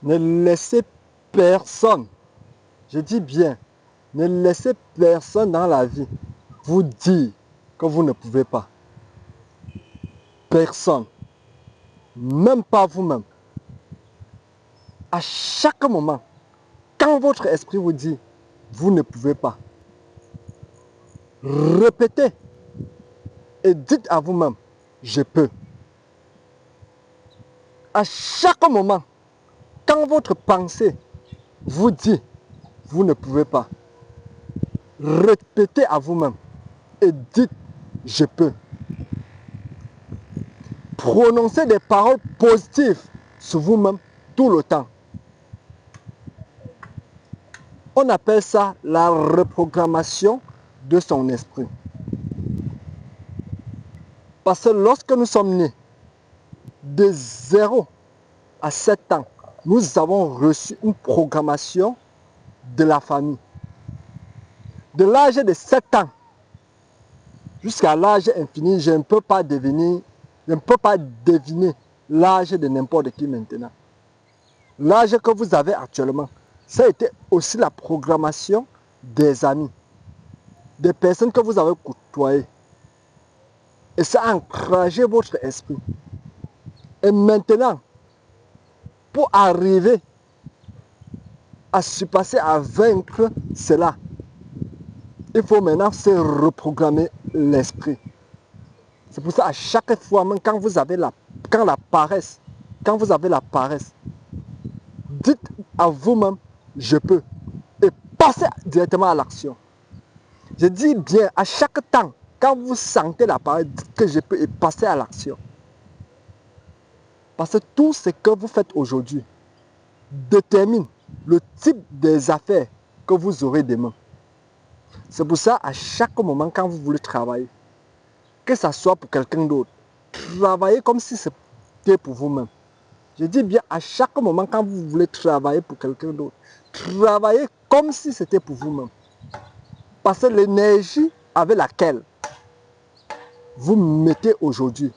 Ne laissez personne, je dis bien, ne laissez personne dans la vie vous dire que vous ne pouvez pas. Personne, même pas vous-même. À chaque moment, quand votre esprit vous dit, vous ne pouvez pas, répétez et dites à vous-même, je peux. À chaque moment, quand votre pensée vous dit, vous ne pouvez pas, répétez à vous-même et dites, je peux. Prononcez des paroles positives sur vous-même tout le temps. On appelle ça la reprogrammation de son esprit. Parce que lorsque nous sommes nés, de 0 à 7 ans, nous avons reçu une programmation de la famille. De l'âge de 7 ans jusqu'à l'âge infini, je ne peux pas deviner l'âge de n'importe qui maintenant. L'âge que vous avez actuellement, ça a été aussi la programmation des amis, des personnes que vous avez côtoyées. Et ça a encouragé votre esprit. Et maintenant, pour arriver à surpasser, à vaincre cela, il faut maintenant se reprogrammer l'esprit. C'est pour ça à chaque fois, même quand vous avez la paresse, dites à vous-même, je peux. Et passez directement à l'action. Je dis bien, à chaque temps, quand vous sentez la paresse, dites que je peux et passez à l'action. Parce que tout ce que vous faites aujourd'hui détermine le type des affaires que vous aurez demain. C'est pour ça, à chaque moment, quand vous voulez travailler, que ce soit pour quelqu'un d'autre, travaillez comme si c'était pour vous-même. Je dis bien, à chaque moment, quand vous voulez travailler pour quelqu'un d'autre, travaillez comme si c'était pour vous-même. Parce que l'énergie avec laquelle vous mettez aujourd'hui,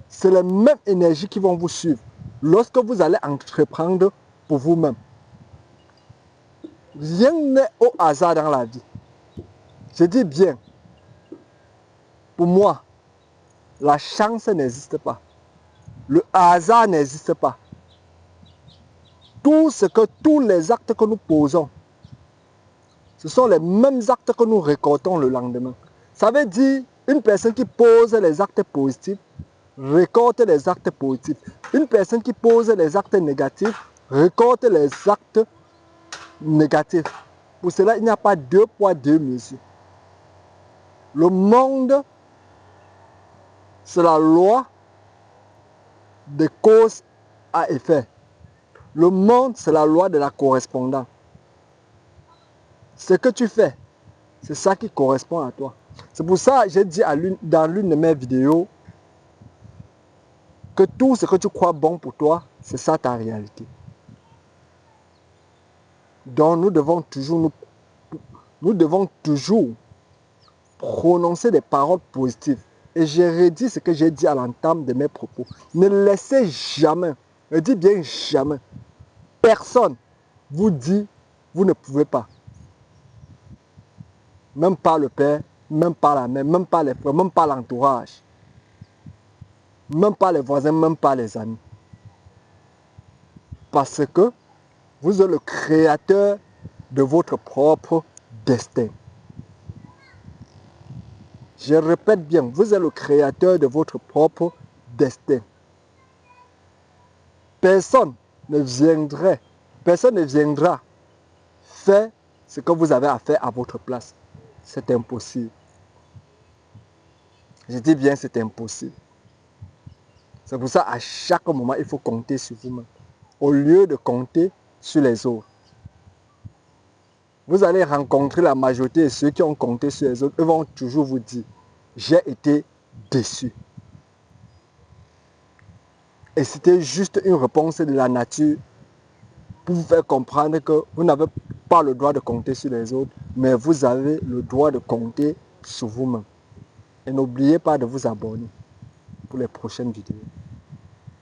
c'est la même énergie qui vont vous suivre lorsque vous allez entreprendre pour vous-même. Rien n'est au hasard dans la vie. Je dis bien, pour moi, la chance n'existe pas. Le hasard n'existe pas. Tous les actes que nous posons, ce sont les mêmes actes que nous récoltons le lendemain. Ça veut dire, une personne qui pose les actes positifs, récolte les actes positifs. Une personne qui pose les actes négatifs, récolte les actes négatifs. Pour cela, il n'y a pas deux poids, deux mesures. Le monde, c'est la loi de cause à effet. Le monde, c'est la loi de la correspondance. Ce que tu fais, c'est ça qui correspond à toi. C'est pour ça que j'ai dit dans l'une de mes vidéos que tout ce que tu crois bon pour toi, c'est ça ta réalité. Donc nous devons toujours prononcer des paroles positives. Et j'ai redit ce que j'ai dit à l'entame de mes propos. Ne laissez jamais, je dis bien jamais, personne vous dit vous ne pouvez pas. Même pas le père, même pas la mère, même pas les frères, même pas l'entourage. Même pas les voisins, même pas les amis. Parce que vous êtes le créateur de votre propre destin. Je répète bien, vous êtes le créateur de votre propre destin. Personne ne viendra faire ce que vous avez à faire à votre place. C'est impossible. Je dis bien, c'est impossible. C'est pour ça, à chaque moment, il faut compter sur vous-même, au lieu de compter sur les autres. Vous allez rencontrer la majorité de ceux qui ont compté sur les autres. Ils vont toujours vous dire, j'ai été déçu. Et c'était juste une réponse de la nature pour vous faire comprendre que vous n'avez pas le droit de compter sur les autres, mais vous avez le droit de compter sur vous-même. Et n'oubliez pas de vous abonner pour les prochaines vidéos.